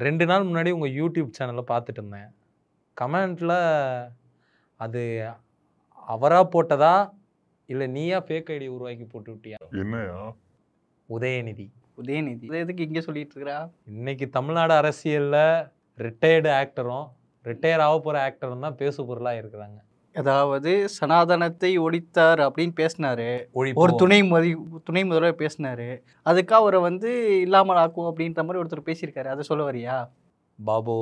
2 நாள் முன்னாடி உங்க யூடியூப் சேனல்ல பார்த்துட்டு இருந்தேன். கமெண்ட்ல அது அவரா போட்டதா? இல்ல நீயா ஃபேக் ஐடி உருவாக்கி போட்டு விட்டியா? என்னையா? உதயநிதி. உதயநிதி. இத எதுக்கு இங்க சொல்லிட்டு இருக்கா? இன்னைக்கு தமிழ்நாடு அரசியல்ல ரிட்டயர்டு ஆக்டரும், ரிட்டயர் ஆக போற ஆக்டரும் தான் பேசு பொருளா இருக்கிறாங்க. அதாவது சனாதனத்தை ஒழித்தார் அப்படின்னு பேசினாரு. ஒரு துணை முதல்வர் பேசினாரு. அதுக்கு அவரை வந்து இல்லாமல் ஆக்கும் அப்படின்ற மாதிரி ஒருத்தர் பேசியிருக்காரு. அதை சொல்ல வரியா? பாபு,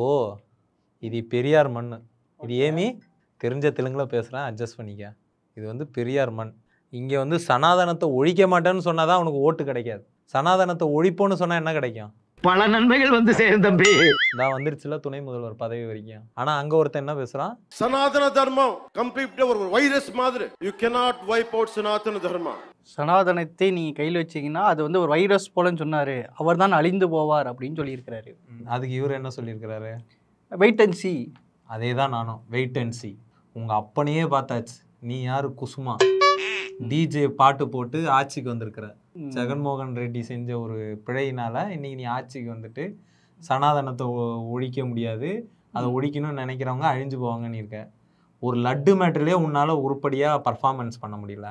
இது பெரியார் மண். இது ஏமி தெரிஞ்ச தெலுங்குல பேசுறேன், அட்ஜஸ்ட் பண்ணிக்க. இது வந்து பெரியார் மண். இங்க வந்து சனாதனத்தை ஒழிக்க மாட்டேன்னு சொன்னாதான் அவனுக்கு ஓட்டு கிடைக்காது. சனாதனத்தை ஒழிப்போன்னு சொன்னா என்ன கிடைக்கும்? பல நன்மைகள் வந்து சேரும் தம்பி. நான் வந்துருச்சுல துணை முதல்வர் பதவி வரைக்கும். ஆனா அங்க ஒருத்தன் என்ன பேசுறான்? சனாதன தர்மம் கம்ப்ளீட்டா ஒரு வைரஸ் மாதிரி. You cannot wipe out சனாதன தர்மா. சனாதனத்தை நீங்க கையில் வச்சீங்கன்னா அது வந்து ஒரு வைரஸ் போலன்னு சொன்னாரு. அவர் தான் அழிந்து போவார் அப்படின்னு சொல்லியிருக்கிறாரு. அதுக்கு இவர் என்ன சொல்லியிருக்கிறாரு? Wait and see. அதே தான் நானும், வெயிட் அண்ட் சி. உங்க அப்பனையே பார்த்தாச்சு. நீ யாரு? குசுமா டிஜே பாட்டு போட்டு ஆட்சிக்கு வந்திருக்கிற. ஜெகன்மோகன் ரெட்டி செஞ்ச ஒரு பிழையினால இன்னைக்கு நீ ஆட்சிக்கு வந்துட்டு சனாதனத்தை ஒழிக்க முடியாது, அதை ஒழிக்கணும்னு நினைக்கிறவங்க அழிஞ்சு போவாங்கன்னு இருக்க. ஒரு லட்டு மேட்டர்லேயே உன்னால உருப்படியா பர்ஃபார்மன்ஸ் பண்ண முடியல.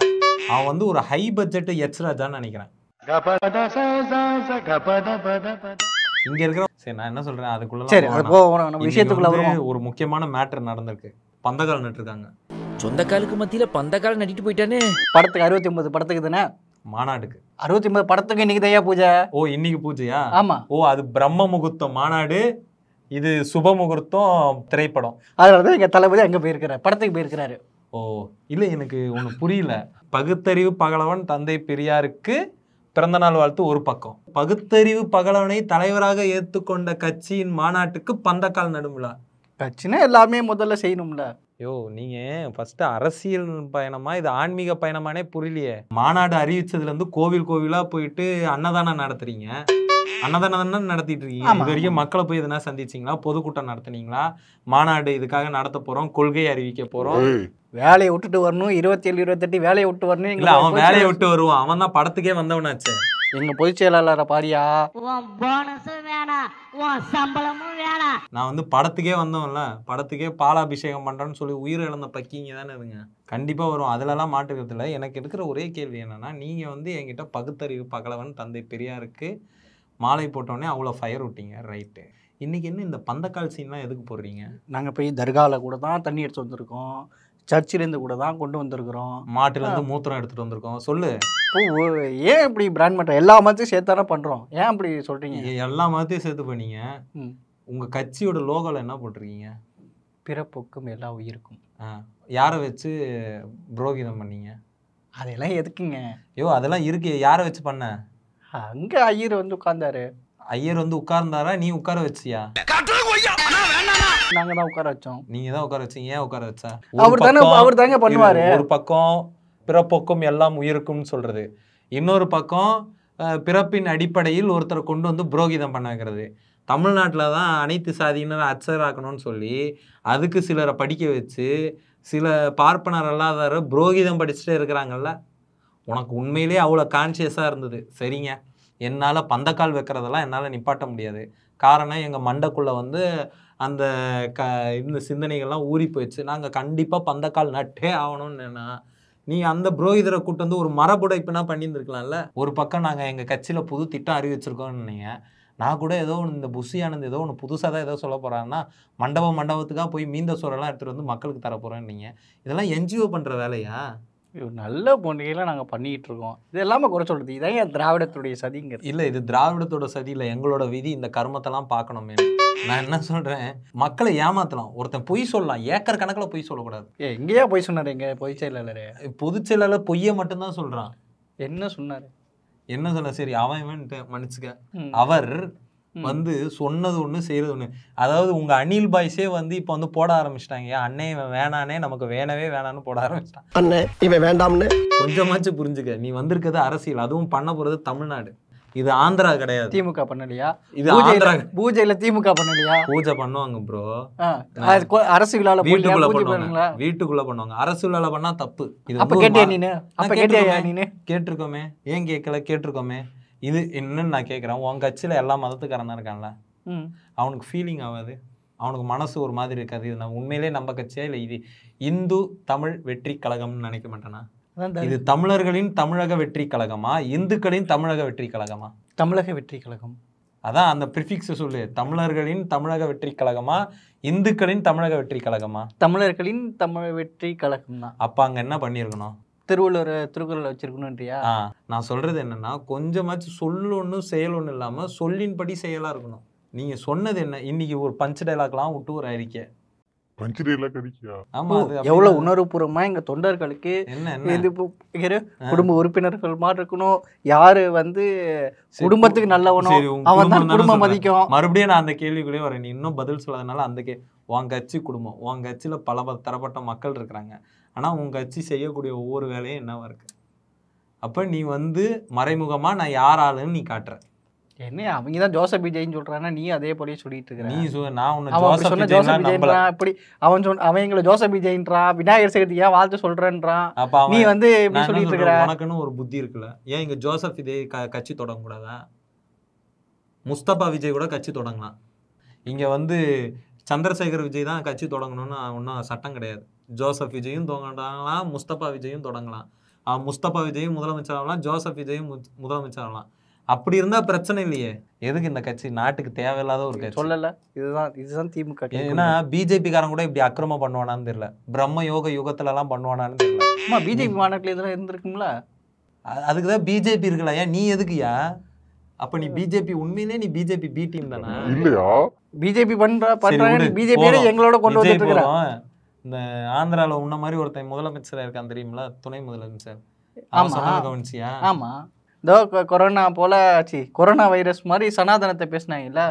அவன் வந்து ஒரு ஹை பட்ஜெட் எச்ராஜான்னு நினைக்கிறேன். இங்க இருக்கிற சரி நான் என்ன சொல்றேன் அதுக்குள்ள ஒரு முக்கியமான மேட்டர் நடந்திருக்கு. பந்தகால் நட்டுருக்காங்க. சொந்த காலுக்கு மத்தியில பந்தகால் நட்டிட்டு போயிட்டானே. படத்துக்கு 69 படத்துக்கு தானே? மாநாடுக்கு 69 படத்துக்கு இன்னைக்கு தையா பூஜை. ஓ இன்னைக்கு பூஜையா? ஆமா. ஓ அது பிரம்ம முகூர்த்தம் மாநாடு, இது சுப முகூர்த்தம் திரைப்படம். அதனாலதான் எங்க தளபதி அங்க போயிருக்கிறாரு, படத்துக்கு போயிருக்கிறாரு. ஓ இல்ல எனக்கு ஒண்ணு புரியல. பகுத்தறிவு பகலவன் தந்தை பெரியாருக்கு பிறந்த நாள் வாழ்த்து ஒரு பக்கம், பகுத்தறிவு பகலவனை தலைவராக ஏற்றுக்கொண்ட கட்சியின் மாநாட்டுக்கு பந்தக்கால் நடுமுலா. கட்சினா எல்லாமே முதல்ல செய்யணும்ல. யோ நீங்க ஃபர்ஸ்ட் அரசியல் பயணமா இது ஆன்மீக பயணமானே புரியலையே. மாநாடு அறிவிச்சதுல இருந்து கோவில் கோவிலா போயிட்டு அன்னதானம் நடத்துறீங்க. அன்னதானம் நடத்திட்டு இருக்கீங்க. இது வரைக்கும் மக்களை போய் எதுனா சந்திச்சீங்களா? பொதுக்கூட்டம் நடத்துனீங்களா? மாநாடு இதுக்காக நடத்த போறோம், கொள்கை அறிவிக்க போறோம். வேலையை விட்டுட்டு வரணும், 27 28 வேலையை விட்டு வரணும். இல்ல அவன் வேலையை விட்டு வருவான், அவன் தான் படத்துக்கே வந்தவனாச்சு. எங்க பொதுச் செயலாளரை பாரியா? நான் வந்து படத்துக்கே வந்தோம்ல, படத்துக்கே பாலாபிஷேகம் பண்றேன்னு சொல்லி உயிர் இழந்த பக்கிங்க தானே இதுங்க. கண்டிப்பா வரும், அதுலலாம் மாட்டுக்கிறது இல்லை. எனக்கு இருக்கிற ஒரே கேள்வி என்னன்னா, நீங்க வந்து என்கிட்ட பகுத்தறிவு பகலவன் தந்தை பெரியாருக்கு மாலை போட்டோடனே அவ்வளோ ஃபயர் விட்டீங்க, ரைட்டு. இன்னைக்கு என்ன இந்த பந்தக்கால் சீன்லாம் எதுக்கு போடுறீங்க? நாங்க போய் தர்கால கூட தான் தண்ணி எடுத்து வந்திருக்கோம், சர்ச்சிலேருந்து கூட தான் கொண்டு வந்திருக்கிறோம், மாட்டுலேருந்து மூத்திரம் எடுத்துட்டு வந்திருக்கோம். சொல்லு, ஏன் இப்படி பிராண்ட் பண்ணுறோம்? எல்லா மதத்தையும் சேர்த்தானே பண்ணுறோம், ஏன் அப்படி சொல்கிறீங்க? எல்லா மதத்தையும் சேர்த்து பண்ணீங்க. உங்கள் கட்சியோட லோகோவில் என்ன போட்டிருக்கீங்க? பிறப்புக்கும் எல்லா உயிருக்கும். யாரை வச்சு புரோகிதம் பண்ணீங்க? அதெல்லாம் எதுக்குங்க? ஐயோ அதெல்லாம் இருக்கு. யாரை வச்சு பண்ண? அங்கே ஐயர் வந்து உட்கார்ந்தாரு. ஐயர் வந்து உட்கார்ந்தாரா? நீ உட்கார வச்சியா? நாங்க தான் உட்கார வச்சோம். நீங்க தான் உட்கார வச்சீங்க. ஏன் உட்கார வச்சா? அவர் தாங்க பண்ணுவாரு. ஒரு பக்கம் பிறப்பொக்கும் எல்லாம் உயிருக்கும்னு சொல்றது, இன்னொரு பக்கம் பிறப்பின் அடிப்படையில் ஒருத்தரை கொண்டு வந்து புரோகிதம் பண்ண வைக்கிறது. தமிழ்நாட்டில் தான் அனைத்து சாதியினரை அச்சராக்கணும்னு சொல்லி அதுக்கு சிலரை படிக்க வச்சு சில பார்ப்பனர் அல்லாதவரை புரோகிதம் படிச்சுட்டே இருக்கிறாங்கல்ல. உனக்கு உண்மையிலே அவ்வளோ கான்சியஸாக இருந்தது, சரிங்க. என்னால் பந்தக்கால் வைக்கிறதெல்லாம் என்னால் நிப்பாட்ட முடியாது. காரணம் எங்கள் மண்டைக்குள்ளே வந்து அந்த இந்த சிந்தனைகள்லாம் ஊறி போயிடுச்சு. நாங்கள் கண்டிப்பாக பந்தக்கால் நட்டே ஆகணும்னு. நீ அந்த புரோகிதரை கூட்டு வந்து ஒரு மரபுடைப்புனா பண்ணியிருந்துருக்கலாம்ல. ஒரு பக்கம் நாங்கள் எங்கள் கட்சியில் புது திட்டம் அறிவிச்சிருக்கோம்னு நீங்கள், நான் கூட ஏதோ இந்த புஷி ஆனந்த் ஏதோ ஒன்று புதுசாக தான் ஏதோ சொல்ல போகிறாங்கன்னா மண்டபத்துக்காக போய் மீந்த சோறெல்லாம் எடுத்துகிட்டு வந்து மக்களுக்கு தரப்போகிறேன்னு நீங்கள், இதெல்லாம் என்ஜிஓ பண்ணுற வேலையா? நல்ல பொண்ணுகளாம் நாங்கள் பண்ணிகிட்டு இருக்கோம். இது எல்லாமே குறை சொல்கிறது இதான் என் திராவிடத்துடைய சதிங்கிறது. இல்லை இது திராவிடத்தோட சதி இல்லை, எங்களோட விதி. இந்த கர்மத்தெல்லாம் பார்க்கணுமே. நான் என்ன சொல்கிறேன், மக்களை ஏமாற்றலாம். ஒருத்தன் பொய் சொல்லலாம், ஏக்கர் கணக்கில் பொய் சொல்லக்கூடாது. எங்கேயா பொய் சொன்னார் எங்கள் பொதுச் செயலாளர்? பொதுச் செயலாளர் பொய்யை மட்டும்தான் சொல்கிறான். என்ன சொன்னார்? என்ன சொல்ல? சரி அவன் மன்னிச்சுக்க. அவர் வந்து சொன்னது ஒன்று செய்யறது ஒன்று. அதாவது உங்க அனில் பாய்ஸே வந்து இப்போ வந்து போட ஆரம்பிச்சிட்டாங்க, அண்ணே இவன் வேணானே நமக்கு வேணவே வேணான்னு போட ஆரம்பிச்சிட்டான். அண்ணே இவன் வேண்டாம்னு கொஞ்சமாச்சும் புரிஞ்சுக்க. நீ வந்திருக்கிறது அரசியல், அதுவும் பண்ண போறது தமிழ்நாடு. இது ஆந்திரா கிடையாது. திமுக பண்ணலையா? இது ஆந்திரா. பூஜையில திமுக பண்ணலையா? பூஜை பண்ணுவாங்க ப்ரோ. அரசு விழால வீட்டுக்குள்ள பண்ணுவாங்க. வீட்டுக்குள்ள பண்ணுவாங்க. அரசு விழால பண்ணா தப்பு. இது அப்ப கேட்டியா நீனு? அப்ப கேட்டியா நீனு? கேட்டிருக்கோமே. ஏன் கேட்கல? கேட்டிருக்கோமே. இது என்னன்னு நான் கேட்குறேன். உன் கட்சியில் எல்லா மதத்துக்காரனா இருக்கான்ல, அவனுக்கு ஃபீலிங் ஆகாது, அவனுக்கு மனசு ஒரு மாதிரி இருக்காது. இது நம்ம உண்மையிலே நம்ம கட்சியா இல்லை இது இந்து தமிழ் வெற்றி கழகம்னு நினைக்க மாட்டேனா? இது தமிழர்களின் தமிழக வெற்றி கழகமா, இந்துக்களின் தமிழக வெற்றி கழகமா? தமிழக வெற்றி கழகம். அதான் அந்த ப்ரிஃபிக்ஸ் சொல்லு. தமிழர்களின் தமிழக வெற்றி கழகமா, இந்துக்களின் தமிழக வெற்றி கழகமா? தமிழர்களின் தமிழ் வெற்றி கழகம் தான். அப்ப அங்க என்ன பண்ணியிருக்கணும்? திருக்குறள் வச்சிருக்கணும்ன்றியா? நான் சொல்றது என்னன்னா, கொஞ்சமாச்சும் சொல்லு ஒண்ணு செயல் ஒண்ணு இல்லாம சொல்லின்படி செயலா இருக்கணும். நீங்க சொன்னது என்ன? இன்னைக்கு ஒரு பஞ்ச் டைலாக்லாம் விட்டு ஒரு அறிக்கை. ஆமா, அது எவ்வளவு உணர்வுபூர்வமா எங்க தொண்டர்களுக்கு என்ன குடும்ப உறுப்பினர்கள் மாதிரி இருக்கணும். யாரு வந்து குடும்பத்துக்கு நல்லவனோ அவன் தான் குடும்பம் மதிக்கும். மறுபடியும் நான் அந்த கேள்விக்குள்ளே வரேன். நீ இன்னும் பதில் சொல்லாதனால அந்த உன் கட்சி குடும்பம், உன் கட்சியில பல தரப்பட்ட மக்கள் இருக்கிறாங்க. ஆனா உன் கட்சி செய்யக்கூடிய ஒவ்வொரு வேலையும் என்னவா இருக்கு? அப்ப நீ வந்து மறைமுகமா நான் யார் ஆளுன்னு நீ காட்டுற. என்ன அவங்க தான் ஜோசப் விஜய்ன்னு சொல்றானா, நீ அதே போலயே சொல்லிட்டு இருக்க. நீ நான் உன்னை அவன் சொன்ன ஜோசப் விஜய்ன்றான். இப்படி அவன் எங்களை ஜோசப் விஜய்ன்றான், விநாயகர் சதுர்த்தி ஏன் வாழ்த்து சொல்றேன்றான். நீ வந்து இப்படி சொல்லிட்டு இருக்கிற. உனக்குன்னு ஒரு புத்தி இருக்குல்ல. ஏன் இங்க ஜோசப் விஜய் கட்சி தொடங்க கூடாதா? முஸ்தபா விஜய் கூட கட்சி தொடங்கலாம். இங்க வந்து சந்திரசேகர் விஜய் தான் கட்சி தொடங்கணும்னு ஒன்றும் சட்டம் கிடையாது. ஜோசப் விஜயும் தொடங்கலாம், முஸ்தபா விஜயும் தொடங்கலாம். முஸ்தபா விஜயும் முதலமைச்சர் ஆகலாம், ஜோசப் விஜயும் முதலமைச்சர் ஆகலாம். அப்படி இருந்தா பிரச்சனை இல்லையே. எதுக்கு இந்த கட்சி? நாட்டுக்கு தேவையில்லாத ஒரு கட்சி. சொல்லல, இதுதான் திமுக. ஏன்னா பிஜேபி காரன் கூட இப்படி அக்கிரமம் பண்ணுவானான்னு தெரியல. பிரம்ம யோக யுகத்துல எல்லாம் பண்ணுவானான்னு தெரியல. ஆமா, பிஜேபி மாநாட்டில் இதெல்லாம் இருந்திருக்கும்ல. அதுக்குதான் பிஜேபி இருக்குல்ல. ஏன் நீ எதுக்குயா? அப்ப நீ பிஜேபி உண்மையிலே நீ பிஜேபி பி டீம் தானா? இல்லையா? பிஜேபி பண்றாங்க, பிஜேபி எங்களோட கொண்டு வந்துட்டு இருக்காங்க. இந்த ஆந்திரால உன்ன மாதிரி ஒருத்தன் முதலமைச்சரா இருக்கான் தெரியுமில, துணை முதலமைச்சர். கவனிச்சியா? ஆமா, இதோ கொரோனா போல கொரோனா வைரஸ் மாதிரி சனாதனத்தை பேசினாங்கல்ல,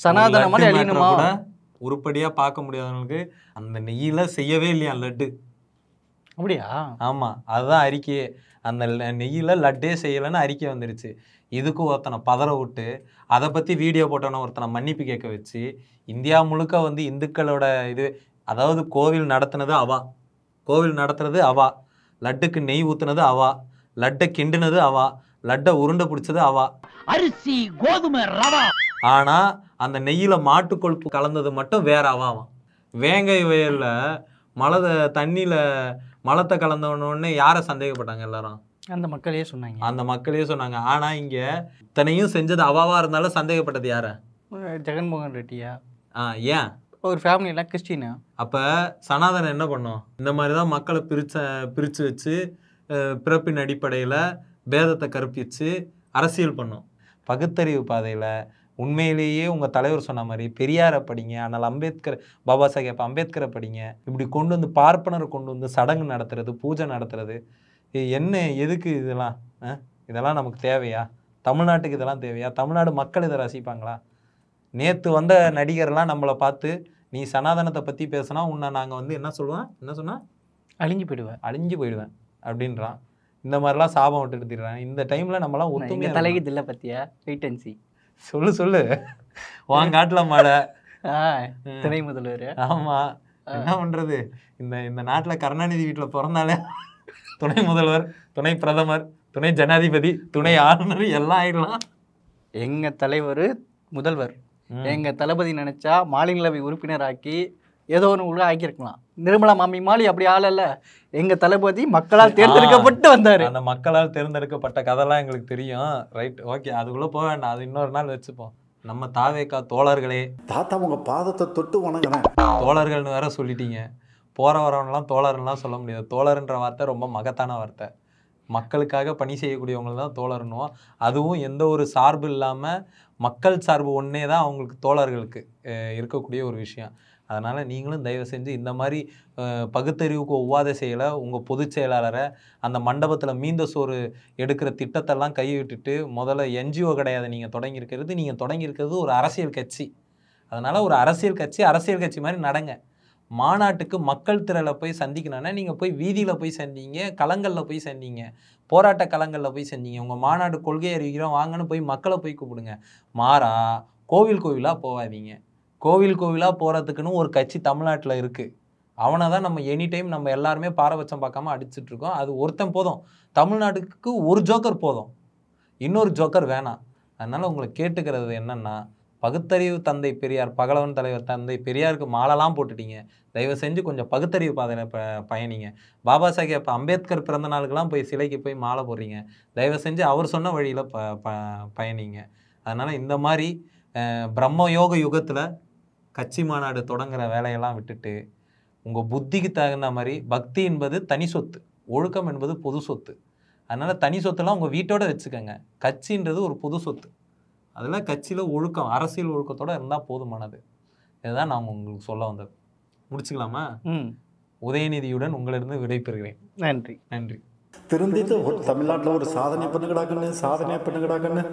சனாதன மாதிரி அழியணுமா? உருப்படியா பார்க்க முடியாதவங்களுக்கு அந்த நெய்யில செய்யவே இல்லையா லட்டு? அப்படியா? ஆமா, அதுதான் அறிக்கையே. அந்த நெய்யில லட்டே செய்யலைன்னு அறிக்கை வந்துருச்சு. இதுக்கு ஒருத்தனை பதற விட்டு அதை பத்தி வீடியோ போட்டோன்னு ஒருத்தனை மன்னிப்பு கேட்க வச்சு இந்தியா முழுக்க வந்து இந்துக்களோட இது, அதாவது கோவில் நடத்துனது அவா, கோவில் நடத்துறது அவா, லட்டுக்கு நெய் ஊத்துனது அவா, லட்டை கிண்டுனது அவா, லட்டை உருண்டை பிடிச்சது அவா, அரிசி கோதுமை ரவா. ஆனா அந்த நெய்யில மாட்டு கொழுப்பு கலந்தது மட்டும் வேற அவாவாம். வேங்கை வயல்ல தண்ணியில மலத்தை கலந்தவனோடனே யாரை சந்தேகப்பட்டாங்க? எல்லாரும் அந்த மக்களே சொன்னாங்க. ஆனா இங்க இத்தனையும் செஞ்சது அவாவா இருந்தாலும் சந்தேகப்பட்டது யார? ஜெகன்மோகன் ரெட்டியா? ஏன்? ஒரு ஃபேமிலி எல்லாம் கிறிஸ்டினா. அப்ப சனாதனம் என்ன பண்ணும்? இந்த மாதிரிதான் மக்களை பிரிச்சு வச்சு பிறப்பின் அடிப்படையில பேதத்தை கற்பிச்சு அரசியல் பண்ணும். பகுத்தறிவு பாதையில உண்மையிலேயே உங்க தலைவர் சொன்ன மாதிரி பெரியாரை படிங்க, ஆனால் அம்பேத்கர், பாபா சாஹேப் அம்பேத்கரை படிங்க. இப்படி கொண்டு வந்து பார்ப்பனரை கொண்டு வந்து சடங்கு நடத்துறது, பூஜை நடத்துறது என்ன? எதுக்கு இதெல்லாம்? இதெல்லாம் நமக்கு தேவையா? தமிழ்நாட்டுக்கு இதெல்லாம் தேவையா? தமிழ்நாடு மக்கள் இதை ரசிப்பாங்களா? நேற்று வந்த நடிகர்லாம் நம்மளை பார்த்து நீ சனாதனத்தை பற்றி பேசினா உன்னை நாங்கள் வந்து என்ன சொல்லுவேன்? என்ன சொன்னா? அழிஞ்சு போயிடுவேன் அப்படின்றான். இந்த மாதிரிலாம் சாபம் விட்டு எடுத்துடுறான். இந்த டைமில் நம்மளாம் ஒத்துமையா தலைக்கு இல்லை பற்றியா? Wait and see. சொல்லு வாங்காட்டுல மழை, துணை முதல்வர். ஆமா, என்ன பண்றது? இந்த நாட்டுல கருணாநிதி வீட்டுல பிறந்தாலே துணை முதல்வர், துணை பிரதமர், துணை ஜனாதிபதி, துணை ஆளுநர் எல்லாம் ஆயிடலாம். எங்க தலைவர் முதல்வர், எங்க தளபதி நினைச்சா மாநிலங்களவை உறுப்பினர் ஆக்கி ஏதோ ஒன்று உள்ள ஆக்கியிருக்கலாம். நிர்மலா மாமி மாலி அப்படி ஆளல்ல. எங்க தளபதி மக்களால் தேர்ந்தெடுக்கப்பட்டு வந்தாரு. அந்த மக்களால் தேர்ந்தெடுக்கப்பட்ட கதைலாம் எங்களுக்கு தெரியும். ரைட், ஓகே, அதுக்குள்ள போக வேண்டாம், அது இன்னொரு நாள் வச்சுப்போம். நம்ம தாவேக்கா தோழர்களே, தாத்தா உங்க பாதத்தை தொட்டு வணங்குறேன். தோழர்கள்னு வேற சொல்லிட்டீங்க. போற வரவனெல்லாம் தோழர்லாம் சொல்ல முடியாது. தோழர்ன்ற வார்த்தை ரொம்ப மகத்தான வார்த்தை. மக்களுக்காக பணி செய்யக்கூடியவங்களை தான் தோழர்னுவோம். அதுவும் எந்த ஒரு சார்பு இல்லாமல் மக்கள் சார்பு ஒன்றே தான் அவங்களுக்கு தோழர்களுக்கு இருக்கக்கூடிய ஒரு விஷயம். அதனால் நீங்களும் தயவு செஞ்சு இந்த மாதிரி பகுத்தறிவுக்கு ஒவ்வாத செயலை உங்கள் பொதுச் செயலாளரை அந்த மண்டபத்தில் மீந்த சோறு எடுக்கிற திட்டத்தெல்லாம் கைவிட்டுட்டு முதல்ல என்ஜிஓ கிடையாது நீங்கள் தொடங்கியிருக்கிறது ஒரு அரசியல் கட்சி. அதனால் ஒரு அரசியல் கட்சி மாதிரி நடங்க. மாநாட்டுக்கு மக்கள் திரளை போய் சந்திக்கணும்னா நீங்கள் போய் வீதியில் போய் சந்திங்க, களங்களில் போய் சந்திங்க, போராட்ட களங்களில் போய் சந்திங்க. உங்கள் மாநாடு கொள்கை அறிவிக்கிறோம் வாங்கன்னு போய் மக்களை போய் கூப்பிடுங்க. மாறா கோவிலாக போகாதீங்க. கோவிலாக போகிறதுக்குன்னு ஒரு கட்சி தமிழ்நாட்டில் இருக்குது. அவனை தான் நம்ம எனி டைம் நம்ம எல்லாருமே பாரபட்சம் பார்க்காம அடிச்சுட்ருக்கோம். அது ஒருத்தன் போதும். தமிழ்நாட்டுக்கு ஒரு ஜோக்கர் போதும், இன்னொரு ஜோக்கர் வேணாம். அதனால் உங்களை கேட்டுக்கிறது என்னென்னா, பகுத்தறிவு தந்தை பெரியார், பகலவன் தலைவர் தந்தை பெரியாருக்கு மாலைலாம் போட்டுட்டீங்க. தயவு செஞ்சு கொஞ்சம் பகுத்தறிவு பாதையில் பயணிங்க. பாபா சாஹேப் அம்பேத்கர் பிறந்த நாளுக்கெல்லாம் போய் சிலைக்கு போய் மாலை போடுறீங்க. தயவு செஞ்சு அவர் சொன்ன வழியில் பயணிங்க. அதனால் இந்த மாதிரி பிரம்ம யோக யுகத்தில் கட்சி மாநாடு தொடங்குற வேலையெல்லாம் விட்டுட்டு உங்கள் புத்திக்கு தகுந்த மாதிரி பக்தி என்பது தனி சொத்து, ஒழுக்கம் என்பது பொது சொத்து. அதனால் தனி சொத்துலாம் உங்கள் வீட்டோட வச்சுக்கோங்க. கட்சின்றது ஒரு பொது சொத்து. அதில் கட்சியில் ஒழுக்கம், அரசியல் ஒழுக்கத்தோடு இருந்தால் போதுமானது. இதுதான் நான் உங்களுக்கு சொல்ல வந்தது. முடிச்சுக்கலாமா? உதயநிதியுடன் உங்களிடம் விடைபெறுகிறேன். நன்றி. நன்றி. திருந்திட்டு ஒரு தமிழ்நாட்டில் ஒரு சாதனை பண்ணுங்கடாக்கன்னு, சாதனை பண்ணுங்கடாக்கன்னு.